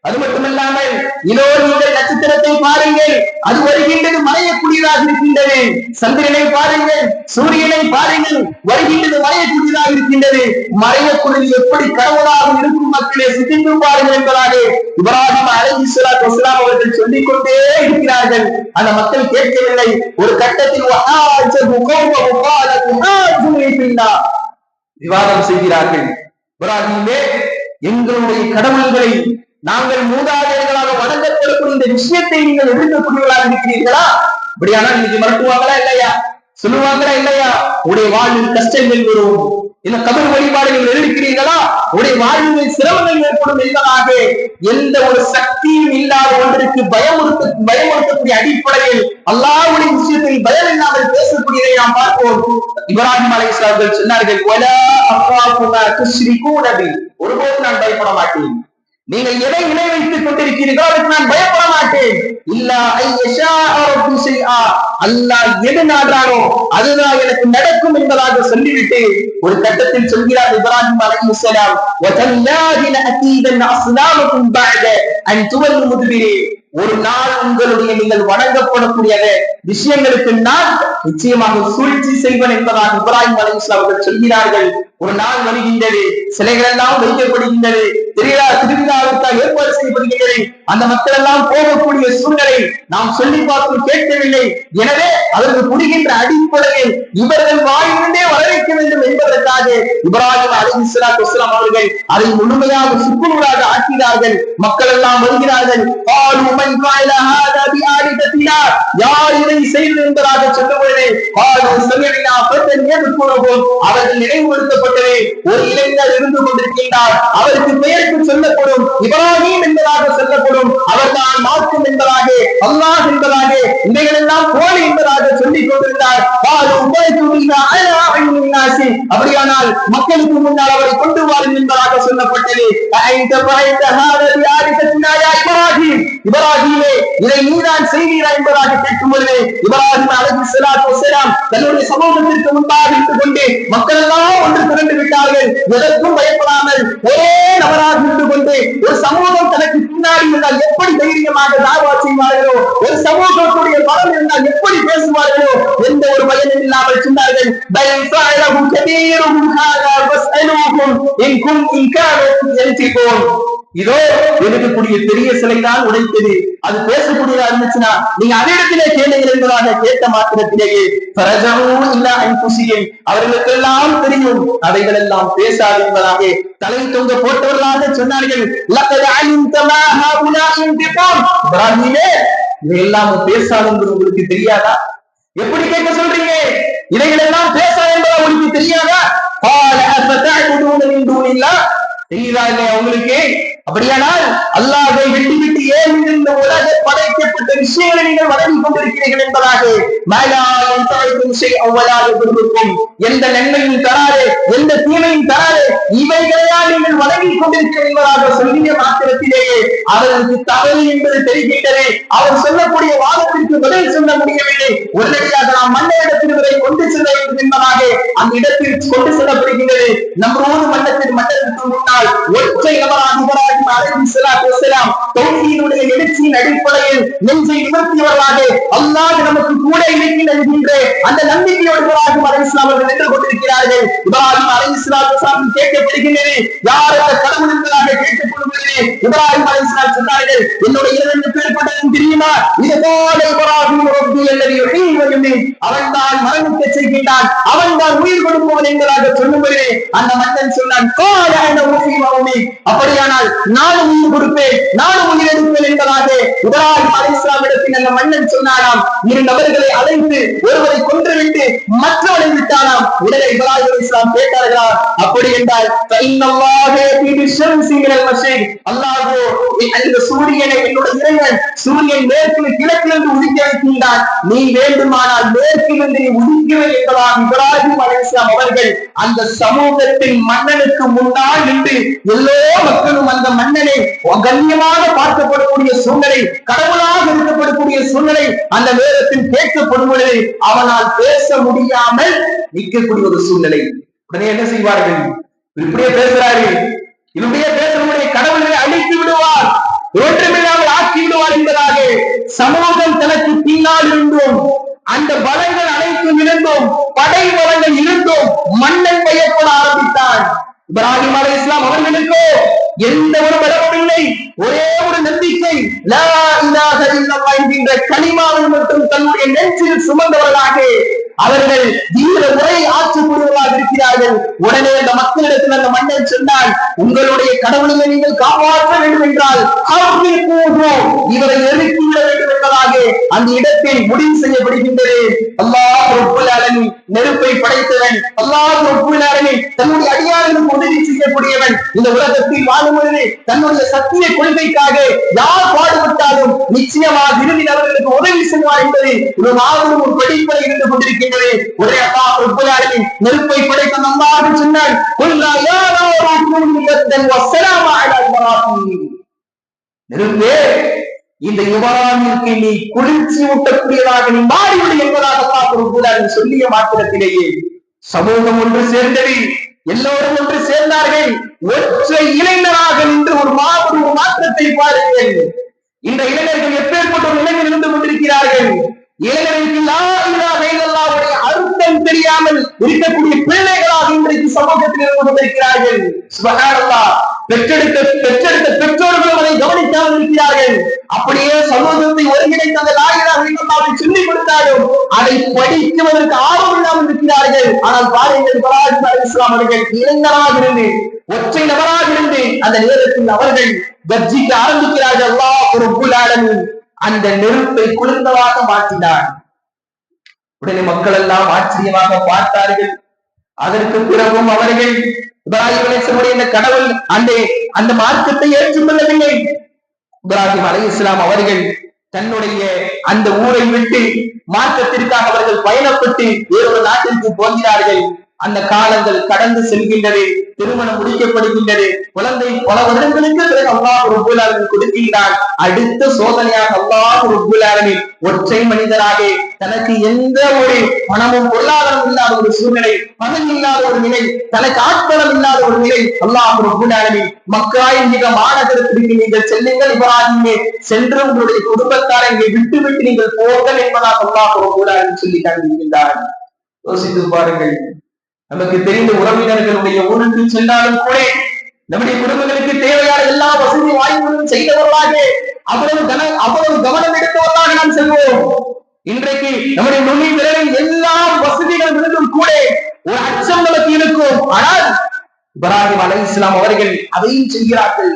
அது மட்டுமல்லாமல், இதோ நீங்கள் நட்சத்திரத்தை பாருங்கள், அது வருகின்றது மறையக்கூடியதாக இருக்கின்றது. சந்திரனை பாருங்கள், சூரியனை பாருங்கள், வருகின்றது மறையக்கூடியதாக இருக்கின்றது. மறையக்கூடியது எப்படி கடவுளாக இருக்கும் மக்களே, சிந்தித்து பாருங்கள் என்பதாக இப்ராஹிம் அலைஹிஸ்ஸலாத்து வஸ்ஸலாம் அவர்கள் சொல்லிக் கொண்டே இருக்கிறார்கள். அந்த மக்கள் கேட்கவில்லை. ஒரு கட்டத்தில் விவாதம் செய்கிறார்கள். இப்ராஹிமே, எங்களுடைய கடவுள்களை நாங்கள் மூதாதையர்களாக வணங்கப்படக்கூடிய இந்த விஷயத்தை நீங்கள் எதிர்க்கக்கூடியவர்களாக இருக்கிறீர்களா? இப்படியானால் இன்னைக்கு மறக்குவாங்களா இல்லையா? சொல்லுவாங்களா இல்லையா? உடைய வாழ்வில் கஷ்டங்கள் வரும், இந்த கபர் வழிபாடுகள் எதிர்க்கிறீர்களா? உடைய வாழ்வில் சிரமங்கள் ஏற்படும் என்பதாக எந்த ஒரு சக்தியும் இல்லாத ஒன்றிற்கு பயமுறுத்தக்கூடிய அடிப்படையில் அல்லாஹ்வுடைய விஷயத்தில் பயம் இல்லாமல் பேசக்கூடியதை நாம் பார்ப்போம். இப்ராஹிம் அலைஹிஸ்ஸலாம் அவர்கள் சொன்னார்கள், ஒருபோது நான் பயப்பட மாட்டேன். நீங்கள் எதை இணை வைத்துக் கொண்டிருக்கிறீர்களோ அதுக்கு நான் பயப்பட மாட்டேன். இல்லா ஐயஷா ரப்பி ஷைஆ, அல்லாஹ் எது நாடுறானோ அதுதான் எனக்கு நடக்கும் என்பதாக சொல்லிவிட்டு ஒரு கட்டத்தில் சொல்கிறார் இப்ராஹிம் அலைஹிஸ்ஸலாம், வதல்லாஹி லஅகீதன் அஸ்லாமக்கும் பஅத அன் துவல்லு முத்பிரீன், ஒரு நாள் உங்களுடைய நீங்கள் வணங்கப்படக்கூடிய விஷயங்களுக்கு நான் நிச்சயமாக சூழ்ச்சி செய்வன் என்பதாக இப்ராஹிம் அலைஹிஸ்ஸலாம் அவர்கள் சொல்கிறார்கள். ஒரு நாள் வருகின்றது, சிலைகள் எல்லாம் வைக்கப்படுகின்றது, திருவிழாவிற்காக ஏற்பாடு செய்யப்படுகின்றது. அந்த மக்கள் எல்லாம் போகக்கூடிய சூழ்நிலை நாம் சொல்லி பார்த்தும் கேட்கவில்லை. எனவே அவர்கள் புரிகின்ற அடிப்படையில் இவர்கள் வாயிலிருந்தே வரவேற்க வேண்டும் என்பதற்காக இப்ராஹிம் அலைஹிஸ்ஸலாத்து வஸ்ஸலாம் அவர்கள் அதை முழுமையாக சுக்குநூறாக ஆக்கினார்கள். மக்கள் எல்லாம் வருகிறார்கள். யார் இதை செய்து என்பதாக சொல்லும் பொழுது அவர்கள் நினைவுபடுத்தப்பட்டது. ஒரு இளைஞர் இருந்து கொண்டிருக்கின்றார், அவருக்கு பெயருக்கு சொல்லப்படும் இப்ராஹிம் என்பதாக சொல்லப்படும், அவர்தான் மார்க்கம் என்பதாக, அல்லாஹ் என்பதாக, இவைகள் எல்லாம் போலி என்பதாக சொல்லிக் கொண்டிருந்தார். அப்படியானால் மக்களுக்கு முன்னால் அவரை கொண்டு வாரும் என்பதாக சொல்லப்பட்டது. இப்ராஹிமே, இதை நீதான் செய்வீரா என்பதாக கேட்கும் பொழுது இப்ராஹிம் அலைஹிஸ்ஸலாத்து வஸ்ஸலாம் தன்னுடைய சமூகத்திற்கு முன்பாக இருந்து கொண்டு மக்கள் எல்லாம் ஒன்று திரண்டு விட்டார்கள். எதற்கும் பயப்படாமல் ஒரே நபராக இருந்து கொண்டு ஒரு சமூகம் தனக்கு பின்னாடி இருந்தால் எப்படி தைரியமாக தாவா செய்வார்களோ, ஒரு சமூகத்துடைய பலம் இருந்தால் எப்படி பேசுவார்களோ, எந்த ஒரு பயனும் இல்லாமல் சொன்னார்கள். இதோ இருக்கக்கூடிய பெரிய சிலைதான் உடைத்தது, அது பேசக்கூடியதா இருந்துச்சுன்னா நீங்க அதே இடத்திலே கேளுங்கள் என்பதாக கேட்ட மாத்திரத்திலேயே அவர்களுக்கெல்லாம் தெரியும் அவைகள் எல்லாம் பேசாது என்பதாக தலை தொங்க போட்டவர்களாக சொன்னார்கள். இப்ராஹிமே, இதையெல்லாம் பேசாது என்பது உங்களுக்கு தெரியாதா? எப்படி கேட்க சொல்றீங்க? இதைகள் எல்லாம் பேசாது என்பதா உங்களுக்கு தெரியாதா? தெரியுதா இல்லையா உங்களுக்கு? அப்படியானால் அல்லாஹ்வை விட்டு விட்டு ஏன் இந்த உலக படைக்கப்பட்ட விஷயங்களை நீங்கள் வழங்கி கொண்டிருக்கிறீர்கள் என்பதாக எந்த நன்மையும் தராது, எந்த தீமையும் தராது, இவைகளையால் நீங்கள் வழங்கி கொண்டிருக்கிறீர்கள் என்பதாக சொல்லிய மாத்திரத்திலேயே அவர்களுக்கு தவறு என்பது தெரிகின்றது. அவர் சொல்லக்கூடிய வாதத்திற்கு பதில் சொல்ல முடியவில்லை. உடனடியாக நாம் மன்னரிடத்தில் இவரை கொண்டு செல்ல வேண்டும் என்பதாக அந்த இடத்தில் கொண்டு செல்லப்படுகின்றது. நம்மளோடு மன்னத்திற்கு முன்னால் ஒற்றை நபராக இப்ராஹிம் அலைஹிஸ்ஸலாத்து வஸ்ஸலாம் தௌஹீதுடைய எழுச்சியின் அடிப்படையில் நெஞ்சை நிமிர்த்தியவர்களாக அல்லாஹ் நமக்கு கூட இருக்கிறார் என்கின்ற அந்த நம்பிக்கையோடு இப்ராஹிம் அலைஹிஸ்ஸலாம் அவர்கள் நின்று கொண்டிருக்கிறார்கள். இப்ராஹிம் அலைஹிஸ்ஸலாத்து வஸ்ஸலாம் கேட்கப்படுகின்றது, யார் அந்த கடவுள் என்பதாக கேட்கப்படுகிறது. இப்ராஹிம் அலைஹிஸ்ஸலாம் சொன்னார்கள், என்னுடைய இரண்டு பேர்பட்டதும் தெரியுமா? இது போல இப்ராஹிம் ரப்பி அல்லதி யுஹீ வ யுமீத், அவன்தான் மரணிக்க செய்கின்றான், அவன்தான் உயிர் கொடுப்பவன் என்பதாக சொல்லும்போது அந்த மன்னன் சொன்னான், அப்படியானால் நானும் உயிர் கொடுப்பேன், நானும் உயிர் எடுப்பேன் என்பதாக இப்ராஹிம் அலைஹிஸ்ஸலாம் இடத்தில் அந்த மன்னன் சொன்னாராம். இரு நபர்களை அழைத்து ஒருவரை கொன்றுவிட்டு மற்றவரை விட்டாராம். உடனே இப்ராஹிம் அலைஹிஸ்ஸலாம் கேட்டார்களா, அப்படி என்றால் அல்லாஹோ அந்த சூரியனை என்னுடைய இறைவன் சூரியன் மேற்கில் கிழக்கிலிருந்து உதிக்க வைக்கின்றான், நீ வேண்டுமானால் மேற்கிலிருந்து நீ உதிக்குவேன் என்பதாக இப்ராஹிம் அலைஹிஸ்ஸலாம் அவர்கள் அந்த சமூகத்தின் மன்னனுக்கு முன்னால் நின்று எல்லோ மக்களும் அந்த மன்னனை கண்ணியமாக பார்க்கப்படக்கூடிய சூழ்நிலை, கடவுளாக இருக்கப்படக்கூடிய சூழ்நிலை அந்த நேரத்தில் கேட்கப்படும் பொழுது அவனால் பேச முடியாமல் நிற்கக்கூடிய ஒரு சூழ்நிலை. உடனே என்ன செய்வார்கள்? இப்படியே பேசுகிறார்கள், இப்படியே பேசக்கூடிய கடவுளை அழித்து விடுவார், ஒன்றுமில்லாமல் ஆக்கி விடுவார் என்பதாக சமூகம் தனக்கு பின்னால் இருந்தோம், அந்த பலங்கள் அனைத்தும் இருந்தோம், படை பலங்கள் இருந்தோம், மன்னன் பயப்பட ஆரம்பித்தான். இப்ராஹிம் அலைஹிஸ்ஸலாம் அவர்களுக்கோ எந்த ஒரு பலமும் இல்லை, ஒரே ஒரு நம்பிக்கை, லா இலாஹ இல்லல்லாஹ் என்கின்ற கலிமாவை மட்டும் தன்னுடைய நெஞ்சில் சுமந்தவர்களாக அவர்கள் தீர முறை ஆற்றக்கூடியவர்களாக இருக்கிறார்கள். உடனே அந்த மக்களிடத்தில் அந்த மன்னன் சொன்னான், உங்களுடைய கடவுளை நீங்கள் காப்பாற்ற வேண்டும் என்றால் இவரை எரித்துவிட வேண்டும் என்பதாக அந்த இடத்தில் முடிவு செய்யப்படுகின்றது. அல்லாஹ் ரப்புல் ஆலமீன் நெருப்பை படைத்தவன், அல்லாஹ் ரப்புல் ஆலமீன் தன்னுடைய அடியார்களுக்கு உதவி செய்யக்கூடியவன், இந்த உலகத்தில் காணும் பொழுது தன்னுடைய சத்திய கொள்கைக்காக யார் பாடுபட்டாலும் நிச்சயமாக இறுதி அவர்களுக்கு உதவி செய்வார் என்பது ஒரு மாபெரும் ஒரு படிப்பை இருந்து கொண்டிருக்கின்றது. ஒரே அல்லாஹ் ரப்பல் ஆலமீன் நெருப்பை படைத்த அல்லாஹ் சொன்னான், குல்லா யா நாரு கூனி பர்தன் வஸ்ஸலாமு அலா இப்ராஹீம். நெருப்பே, இந்த இப்ராஹீமுக்கு நீ குளிர்ச்சி ஊட்டக்கூடியதாக நீ மாறிவிடு என்பதாக அல்லாஹ் ரப்பல் ஆலமீன் சொல்லிய மாத்திரத்திலேயே சமூகம் ஒன்று சேர்ந்தது. எல்லோரும் ஒன்று சேர்ந்தார்கள். ஒற்றை இளைஞராக நின்று ஒரு மாபெரும் மாற்றத்தை பாருங்கள். இந்த இளைஞர்கள் எப்பேற்பட்ட ஒரு நிலையில் இருந்து கொண்டிருக்கிறார்கள். இளைஞர்களுக்கு லா இலாஹ இல்லல்லாஹ்வுடைய அர்த்தம் தெரியாமல் இருக்கக்கூடிய பிள்ளைகளாக இன்றைக்கு சமூகத்தில் இருந்து கொண்டிருக்கிறார்கள். சுப்ஹானல்லாஹ். பெற்றெடுத்த பெற்றோர்களும் அதை கவனிக்காமல் இருக்கிறார்கள். அப்படியே சமூகத்தை ஒருங்கிணைத்த அந்த லா இலாஹ இல்லல்லாஹ்வை சொல்லிக் கொடுத்தாலும் அதை படிக்குவதற்கு ஆர்வம் இல்லாமல் இருக்கிறார்கள். ஆனால் பாருங்கள், இப்ராஹிம் அலைஹிஸ்ஸலாம் அவர்கள் இளைஞராக இருந்து ஒற்றை நபராக இருந்து அந்த நேரத்தில் அவர்கள் கர்ஜிக்க ஆரம்பிக்கிறார்கள். அல்லாஹ் ரப்பல் ஆலமீன் அந்த நெருப்பை குளிர்ந்ததாக மாற்றினார். உடனே மக்கள் எல்லாம் ஆச்சரியமாக பார்த்தார்கள். அதற்கு பிறகும் அவர்கள் இப்ராஹிம் அலைஹிஸ்ஸலாமுடைய இந்த கடவுள் அந்த மார்க்கத்தை ஏற்றுக்கொள்ளவில்லை. இப்ராஹிம் அலைஹிஸ்ஸலாம் அவர்கள் தன்னுடைய அந்த ஊரை விட்டு மார்க்கத்திற்காக அவர்கள் பயணப்பட்டு வேறொரு நாட்டிற்கு போகிறார்கள். அந்த காலங்கள் கடந்து செல்கின்றது. திருமணம் முடிக்கப்படுகின்றது. குழந்தை பல வருடங்களுக்கு பிறகு அல்லாஹ் ரப்பல் ஆலமீன் கொடுக்கின்றான். அடுத்த சோதனையாக அல்லாஹ் ரப்பல் ஆலமீன் ஒற்றை மனிதராக தனக்கு எந்த ஒரு பணமும் பொருளாதாரம் இல்லாத ஒரு சூழ்நிலை, பணம் இல்லாத ஒரு நிலை, தனக்கு ஆட்பலம் இல்லாத ஒரு நிலை, அல்லாஹ் ரப்பல் ஆலமீன் மக்காய் மிக மாநகரத்திற்கு நீங்கள் செல்லுங்கள், இப்ராஹிமே சென்று உங்களுடைய குடும்பத்தாரை இங்கே விட்டு நீங்கள் போங்கள் என்பதாக அல்லாஹ் ரப்பல் ஆலமீன் சொல்லி காண்பிக்கின்றார். யோசித்து பாருங்கள். நமக்கு தெரிந்த உறவினர்களுடைய ஊருக்கு சென்றாலும் கூட நம்முடைய குடும்பங்களுக்கு தேவையான எல்லா வசதி வாய்ப்புகளும் செய்தவர்களாக அவ்வளவு கவனம் எடுத்தவர்களாக நாம் செல்வோம். இன்றைக்கு நம்முடைய நுனி விரலில் எல்லா வசதிகளும் இருந்தும் கூட ஒரு அச்சம் நமக்கு இருக்கும். ஆனால் இப்ராஹிம் அலைஹிஸ்ஸலாம் அவர்கள் அதையும் செய்கிறார்கள்.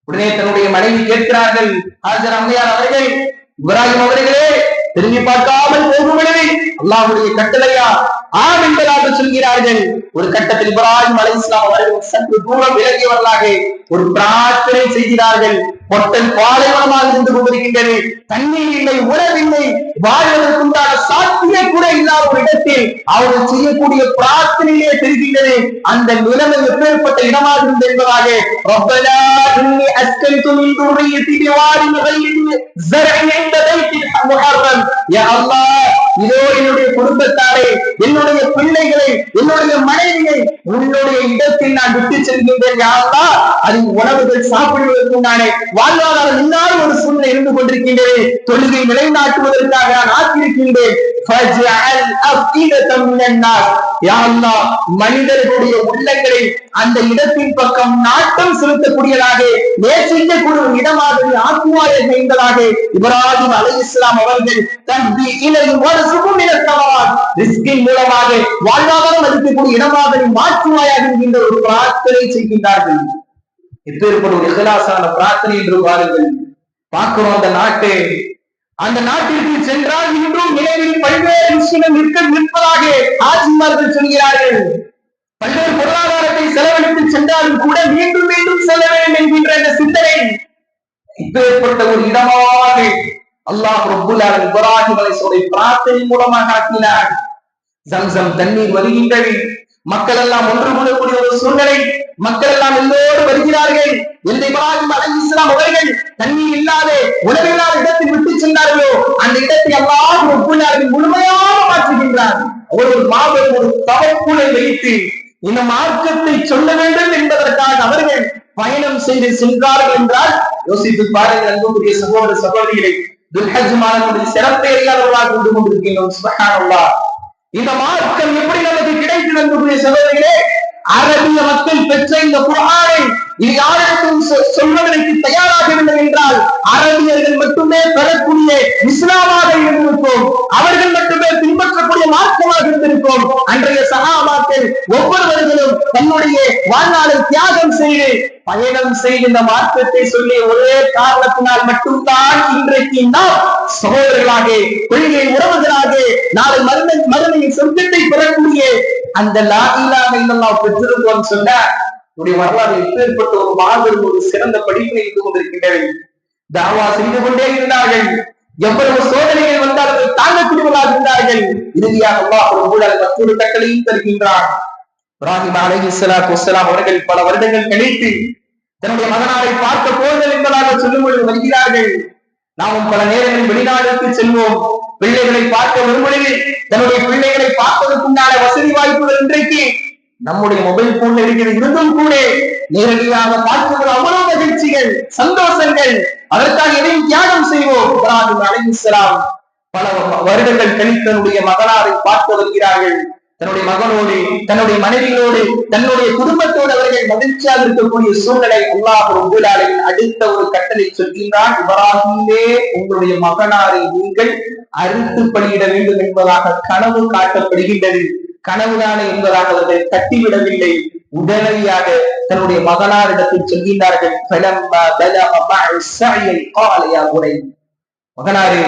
உடனே தன்னுடைய மனைவி கேட்கிறார்கள், ஹாஜர் அம்மையார் அவர்கள், இப்ராஹிம் அவர்களே திரும்பி பார்க்காமல் போகும்பொழுது அல்லாஹ்வுடைய கட்டளையா? ஆம் என்பதாக சொல்கிறார்கள். ஒரு கட்டத்தில் இப்ராஹிம் அலைஹிஸ்ஸலாம் அவர்கள் சற்று தூரம் விலகியவர்களாக ஒரு பிரார்த்தனை செய்கிறார்கள். பொட்டல் பாலைவனமாக இருந்து கொண்டிருக்கின்றது. தண்ணீர் இல்லை, உணவில்லை, வாழ்வதற்குண்டான சாத்தியம் கூட இல்லாத ஒரு இடத்தில் அவர்கள் செய்யக்கூடிய பிரார்த்தனையே தெரிகின்றது. அந்த நிலைமை எப்பேற்பட்ட இடமாக இருந்தது என்பதாக ரப்பனா இன்னி அஸ்கன்து மின் துர்ரியத்தி பிவாரின் கைரி ஸர்இன் இன்த பைத்தில் முஹர்ரம். யா அல்லாஹ், இதோ என்னுடைய குடும்பத்தாரை, என்னுடைய பிள்ளைகளை, என்னுடைய மனைவியை உன்னுடைய இடத்தில் நான் விட்டு செல்கின்றேன். யா அல்லாஹ், அதில் உணவுகள் சாப்பிடுவதற்குண்டான வாழ்வாதாரம் இல்லாத ஒரு சூழ்நிலை இருந்து கொண்டிருக்கின்றது. தொழுகை நிலைநாட்டுவதற்காக நான் ஆக்கியிருக்கின்றேன். மனிதர்களுடைய உள்ளங்களை அந்த இடத்தின் பக்கம் நாட்டம் செலுத்தக்கூடியதாக நேசிக்கக்கூடிய ஒரு இடமாக ஆக்குவார்கள் என்பதாக இப்ராஹிம் அலைஹிஸ்ஸலாம் அவர்கள் மூலமாக வாழ்வாதாரம் அளிக்கக்கூடிய இடமாக மாற்றுவாயாக என்கின்ற ஒரு பிரார்த்தனை செய்கின்றார்கள். எப்பேற்பட்ட ஒரு இஹ்லாஸான பிரார்த்தனை என்று பாருங்கள். பார்க்கிறோம் அந்த நாட்டிற்கு சென்றால் இன்றும் நிலையில் பல்வேறு விஷயங்கள் நிற்பதாக ஆட்சிமார்கள் சொல்கிறார்கள். பல்வேறு பொருளாதாரத்தை செலவழித்து சென்றாலும் கூட மீண்டும் மீண்டும் செல்ல வேண்டும் என்கின்ற இந்த சிந்தனை இப்பேற்பட்ட ஒரு இடமாக அல்லாஹ் ரப்பல் ஆலமீன் இப்ராஹிம் அலைஹிஸ்ஸலாமுடைய பிரார்த்தனை மூலமாக ஆக்கினார். ஜம்சம் தண்ணீர் வருகின்றது. மக்கள் எல்லாம் ஒன்று கூடக்கூடிய ஒரு சூழ்நிலை. மக்கள் எல்லாம் எல்லோரும் வருகிறார்கள். எந்த இப்ராஹிம் அலைஹிஸ்ஸலாம் அவர்கள் தண்ணீர் இல்லாத, உணவில்லாத இடத்தில் விட்டு சென்றார்களோ அந்த இடத்தை அல்லாஹ் ரப்பல் ஆலமீன் முழுமையாக மாற்றுகின்றார். அவர் ஒரு மாபெரும் ஒரு தவக்குலை வைத்து இந்த மார்க்கத்தை சொல்ல வேண்டும் என்பதற்காக அவர்கள் பயணம் செய்து சென்றார்கள் என்றால் யோசித்து பாருங்கள். அன்புக்குரிய சகோதர சகோதரிகளை, துல்ஹஜ் மாதத்துடைய சிறப்பை அறியாதவர்களாக கொண்டு கொண்டிருக்கின்றோம். சுப்ஹானல்லாஹ். இந்த மார்க்கம் எப்படி நமக்கு கிடைத்தது அன்புக்குரிய சகோதரிகளே? அரபிய மக்கள் பெற்ற இந்த குர்ஆனை இது யாருக்கும் சொல்வதற்கு தயாராகவில்லை என்றால் அரபியர்கள் மட்டுமே பெறக்கூடிய இஸ்லாமாக இருந்திருக்கும். அவர்கள் மட்டுமே பின்பற்றக்கூடிய மார்க்கமாக இருந்திருக்கும். அன்றைய சஹாபாக்கள் ஒவ்வொருவர்களும் தன்னுடைய வாழ்நாளை தியாகம் செய்து பயணம் செய்கின்ற மார்க்கத்தை சொல்லிய ஒரே காரணத்தினால் மட்டும்தான் இன்றைக்கு நாம் சகோதரர்களாக, கொள்கை உறவுகளாக, நாளை மறுமையின் சொர்க்கத்தை பெறக்கூடிய அந்த லா இலாஹ இல்லல்லாஹ் பெற்றிருக்கோம் சொன்ன வரலாறு எப்பேற்பட்ட ஒரு மாபெரும் ஒரு சிறந்த படிப்பினை இருந்து கொண்டிருக்கின்றது. தாவா செய்து கொண்டே இருந்தார்கள். எவ்வளவு சோதனைகள் வந்தார்கள் தாங்கக்கூடியவர்களாக இருந்தார்கள். இறுதியாக அல்லாஹ் மற்றொரு கட்டளையும் தருகின்றான். இப்ராஹிம் அலைஹிஸ்ஸலாத்து வஸ்ஸலாம் அவர்கள் பல வருடங்கள் கழித்து தன்னுடைய மகனாரை பார்க்க போங்கள் என்பதாக சொல்லும் பொழுது வருகிறார்கள். நாமும் பல நேரங்களில் வெளிநாடுக்கு செல்வோம். பிள்ளைகளை பார்க்க வரும்பொழுது தன்னுடைய பிள்ளைகளை பார்ப்பதற்குண்டான வசதி வாய்ப்புகள் இன்றைக்கு நம்முடைய மொபைல் போன்ல இருக்கிறது. இருந்தும் கூட நேரடியாக பார்ப்பது அவ்வளவு மகிழ்ச்சிகள், சந்தோஷங்கள். அதற்காக எதையும் தியாகம் செய்வோம். இப்ராஹிம் அலைஹிஸ்ஸலாம் பல வருடங்கள் கழித்து தன்னுடைய மகனாரை பார்க்க வருகிறார்கள். தன்னுடைய மகனோடு, தன்னுடைய மனைவியோடு, தன்னுடைய குடும்பத்தோடு அவர்கள் மகிழ்ச்சியாக இருக்கக்கூடிய சூழ்நிலை அல்லாஹ் ரப்பல் ஆலமீன் அடுத்த ஒரு கட்டளை சொல்கின்றான். இப்ராஹீமே, உங்களுடைய மகனாரை நீங்கள் அறுத்து பலியிட வேண்டும் என்பதாக கனவு காட்டப்படுகின்றது. கனவுதானே என்பதாக அவர்கள் தட்டிவிடவில்லை. உடனடியாக தன்னுடைய மகனாரிடத்தில் சொல்கின்றார்கள். மகனாரே,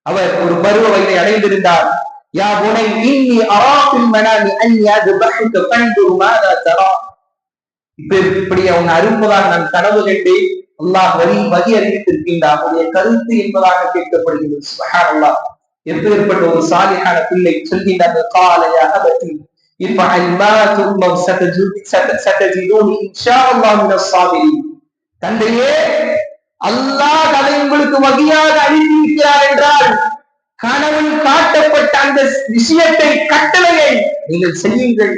அவர் ஒரு பருவ வயதை அடைந்திருந்தார். யா புனை இன்னி அராஃபில் மனாமி அன்னி அத்பஹுக ஃபன்துர் மாதா தரா. இப்படி அவன் அரும்பதாக நான் கனவு கண்டேன். அல்லாஹ் வகி அறிவித்திருக்கின்றார். அவருடைய கருத்து என்பதாக கேட்கப்படுகிறது. சுப்ஹானல்லாஹ், எப்பேற்பட்ட ஒரு சாலிஹான பிள்ளை சொல்கின்றார்கள். கால யா அபதி இஃபஅல் மா துமர் சதஜிதுனி இன்ஷாஅல்லாஹ் மினஸ் ஸாபிரீன். தந்தையே, அல்லாஹ் அதை உங்களுக்கு வகியாக அனுப்பியிருக்கிறார் என்றால் கனவில் காட்டப்பட்ட அந்த விஷயத்தை, கட்டளையை நீங்கள் செய்யுங்கள்.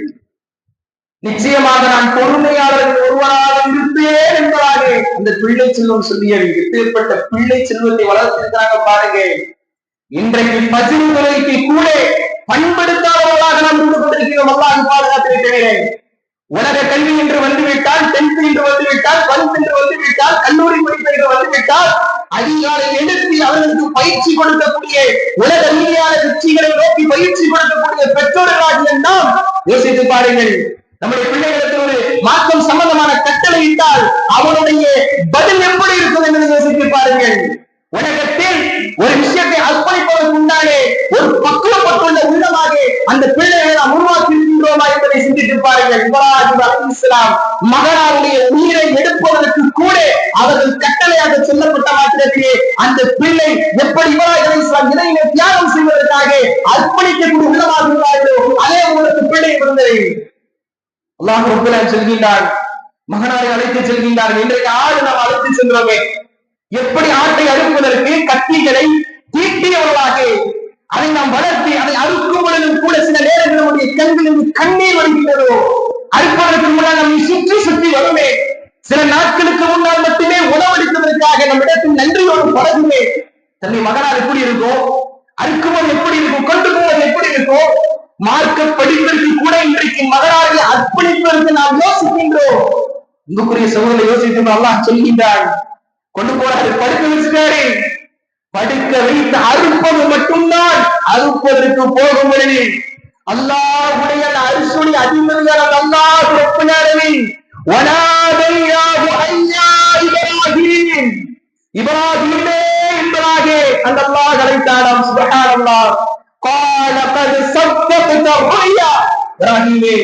நிச்சயமாக நான் பொறுமையாளர்கள் ஒருவராக இருப்பேன் என்பதாக அந்த பிள்ளை செல்வம் சொல்லியது. எப்பேற்பட்ட பிள்ளை செல்வத்தை வளர்த்திருக்கிறாங்க பாருங்க. இன்றைக்கு பஜ்ர் தொழுகைக்கு கூட பண்படுத்தாதவர்களாக நாம் இருந்து கொண்டிருக்கிறோம். அல்லாஹ் பாதுகாத்திருக்கிறேன். உலக கல்வி என்று வந்துவிட்டால், 10th என்று வந்துவிட்டால், 12th என்று வந்துவிட்டால், கல்லூரி படிப்பு என்று வந்துவிட்டால், அதிகாலை எழுப்பி அவர்களுக்கு பயிற்சி கொடுக்கக்கூடிய, உலக ரீதியான வெற்றிகளை நோக்கி பயிற்சி கொடுக்கக்கூடிய பெற்றோர்களாக நாம் யோசித்து பாருங்கள். நம்முடைய பிள்ளைகளுக்கு ஒரு மாற்றம் சம்பந்தமான கட்டளை இட்டால் அவனுடைய பதில் எப்படி இருக்கும் என்று யோசித்து பாருங்கள். உலகத்தில் ஒரு விஷயத்தை அர்ப்பணிப்பதற்கு முன்னாலே ஒரு பக்குவப்பட்டுள்ள உள்ளமாக அந்த பிள்ளைகளை நாம் உருவாக்கி இருக்கின்றோமா என்பதை சிந்தித்து பாருங்கள். இப்ராஹிம் அலைஹிஸ்ஸலாம் மகனாருடைய உயிரை எடுப்பதற்கு கூட அவர்கள் கட்டளையாக சொல்லப்பட்ட மாத்திரத்திலே அந்த பிள்ளை எப்படி இப்ராஹிம் அலைஹிஸ்ஸலாம் இறைவனை தியாகம் செய்வதற்காக அர்ப்பணிக்கக்கூடிய உள்ளமாக இருந்தார்களோ அதே உங்களுக்கு பிள்ளை பிறந்தது. அல்லாஹ் ரப்பல் ஆலமீன் சொல்கின்றான், மகனாரை அழைத்து செல்கின்றார்கள். இன்றைக்கு ஆடு நாம் அழைத்து சென்றோமே, எப்படி ஆட்டை அறுப்பதற்கு கத்திகளை தீட்டியவர்களாக அதை நாம் வளர்த்தி அதை அறுக்கும் பொழுதும் கூட சில நேரங்கள் நம்முடைய கண்களில் கண்ணீர் வருகின்றதோ, அறுப்பதற்கு முன்னால் நம்மை சுற்றி சுற்றி வருமே, சில நாட்களுக்கு முன்னால் மட்டுமே உணவளிப்பதற்காக நம்மிடத்தில் நன்றியோடு பழகுமே. தன்னை மகனால் எப்படி இருக்கும், அறுக்கும்போது எப்படி இருக்கும், கொண்டு போவது எப்படி இருக்கும், மார்க்க படிப்பதற்கு கூட இன்றைக்கு மகனாரை அர்ப்பணிப்பதற்கு நாம் யோசிக்கின்றோம். உங்களுக்குரிய சகோதரரை யோசித்து அல்லாஹ் சொல்கின்றான், கொண்டு போறாரு, படுக்க வச்சுட்டாரு. படுக்க வைத்து அறுப்பது மட்டும்தான். அறுப்பதற்கு போகும் பொழுது அல்லாஹ்வுடைய அரிசுடைய அதிபதியான அல்லாஹ் ரப்பல் ஆலமீன் வனாதையாஹு ஐயா இப்ராஹீம், இப்ராஹீமே என்பதாக அந்த அல்லாஹ் அழைத்தாராம். சுப்ஹானல்லாஹ். قال قد صدقت الرؤيا. இப்ராஹீமே,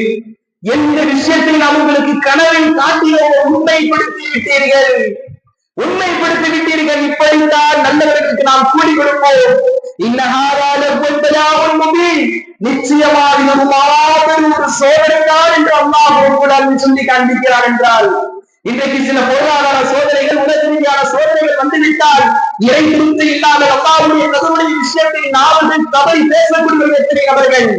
எந்த விஷயத்தை நாம் உங்களுக்கு கனவில் காட்டினோம் உண்மைப்படுத்தி விட்டீர்கள், உண்மைப்படுத்தி விட்டீர்கள். இப்படித்தான் நல்லவர்களுக்கு நாம் கூலி கொடுப்போம். நிச்சயமாக இது மாபெரும் ஒரு சோதனைதான் என்று அல்லாஹ் ரப்பல் ஆலமீன் சொல்லி காண்பிக்கிறார் என்றால், இன்றைக்கு சில பொருளாதார சோதனைகள், உலக ரீதியான சோதனைகள் வந்துவிட்டால் இறை திருப்தி இல்லாமல் அல்லாஹ்வுடைய கதவுடைய விஷயத்தை நாவல் தவறி பேசக்கூடிய எத்தனை நபர்கள்.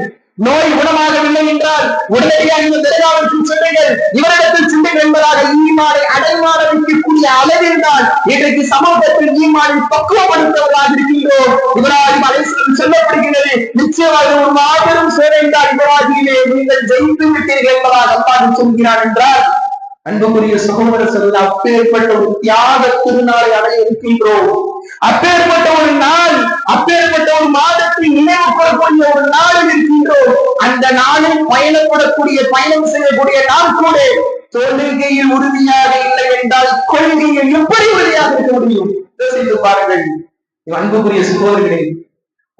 நோய் குணமாகவில்லை என்றால் உடனடியாக இந்த தர்காவிற்கு செல்லுங்கள், இவரிடத்தில் செல்லுங்கள் என்பதாக ஈமானை அடைமாற வைக்கக்கூடிய அளவில் தான் இன்றைக்கு சமூகத்தில் ஈமானை பக்குவப்படுத்தவர்களாக இருக்கின்றோம். இப்ராஹிம் அலைஹிஸ்ஸலாம் சொல்லப்படுகிறது, நிச்சயமாக ஒரு மாபெரும் சோதனை தான் இப்ராஹீமே, நீங்கள் ஜெயித்து விட்டீர்கள் என்பதாக அல்லாஹ் சொல்கிறார் என்றால், அன்புக்குரிய சகோதர சகோதரர், அப்பேற்பட்ட ஒரு தியாக திருநாளை அடைய இருக்கின்றோம். அப்பேற்பட்ட ஒரு நாள், அப்பேற்பட்ட ஒரு மாதத்தை நினைவு கொள்ளக்கூடிய ஒரு நாளில் இருக்கின்றோம். அந்த நாளில் பயணம் செய்யக்கூடிய நாம் கூட தொழுகையில் உறுதியாக இல்லை என்றால் கொள்கையில் எப்படி உறுதியாக இருக்க முடியும்? யோசித்து பாருங்கள். அன்புக்குரிய சகோதரர்களே,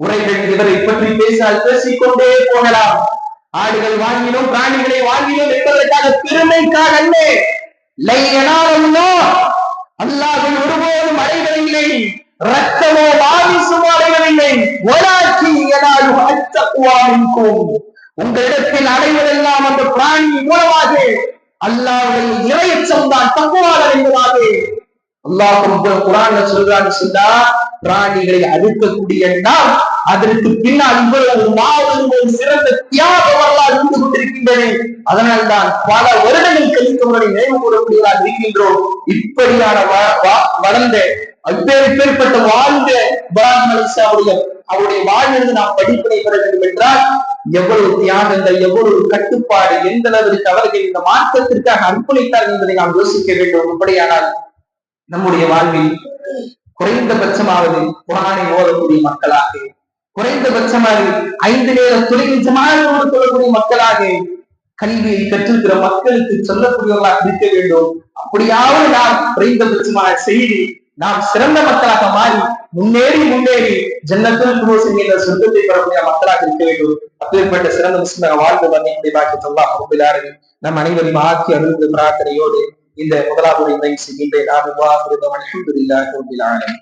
உரைகள் இவரை பற்றி பேசினால் பேசிக்கொண்டே போகலாம். ஆடுகள் வாங்கினோம், பிராணிகளை வாங்கினோம் என்பதற்காக பெருமைக்காக அல்ல. அல்லாஹ்வை ஒருபோதும் அடைவதில்லை, ரத்தமோ வாரிசுமோ அடைவதில்லை. உங்களிடத்தில் அடைவதெல்லாம் அந்த பிராணி மூலமாக அல்லாஹ்வுடைய இறையச்சம் தான், தக்வாதான் என்பதாக அல்லாஹ் குர்ஆன்ல சொல்றான்னு சொன்னா, பிராணிகளை அழிக்கக்கூடிய நாம் அதற்கு பின்னால் இவ்வளவு மாபெரும் சிறந்த தியாக வரலாறு இருந்து கொண்டிருக்கின்றது. அதனால்தான் பல வருடங்கள் கழித்தவர்களை நினைவு கூறக்கூடியதாக இருக்கின்றோம். இப்படியான வளர்ந்த அப்பேற்பட்ட வாழ்ந்த இப்ராஹிம் அலைஹிஸ்ஸலாமுடைய அவருடைய வாழ்விலிருந்து நாம் படிப்பினை பெற வேண்டும் என்றால் எவ்வளவு தியாகங்கள், எவ்வளவு கட்டுப்பாடு, எந்த அளவிற்கு அவர்கள் இந்த மாற்றத்திற்காக அர்ப்பணித்தார்கள் என்பதை நாம் யோசிக்க வேண்டும். அப்படியானால் நம்முடைய வாழ்வில் குறைந்தபட்சமாவது குர்ஆனை ஓதக்கூடிய மக்களாக, குறைந்தபட்சமாக 5 நேர தொழுகை ஜமாஅத்தோடு தொழக்கூடிய மக்களாக, கல்வியை கற்றுக்கிற மக்களுக்கு சொல்லக்கூடியவர்களாக இருக்க வேண்டும். அப்படியாவது நாம் குறைந்தபட்சமாக செய்து நாம் சிறந்த மக்களாக மாறி முன்னேறி ஜன்னத்துல் ஃபிர்தௌஸ் என்ற சொர்க்கத்தை பெறக்கூடிய மக்களாக இருக்க வேண்டும். அப்பேற்பட்ட சிறந்த முஸ்லிமாக வாழ்ந்து வந்தேன் பாக்கியத்தை அல்லாஹ் ரப்பல் ஆலமீன் நம் அனைவரையும் ஆக்கி அருள்கிற பிரார்த்தனையோடு இந்த முதலாவது நிறைவு செய்கின்றேன். அல்ஹம்துலில்லாஹி ரப்பில் ஆலமீன்.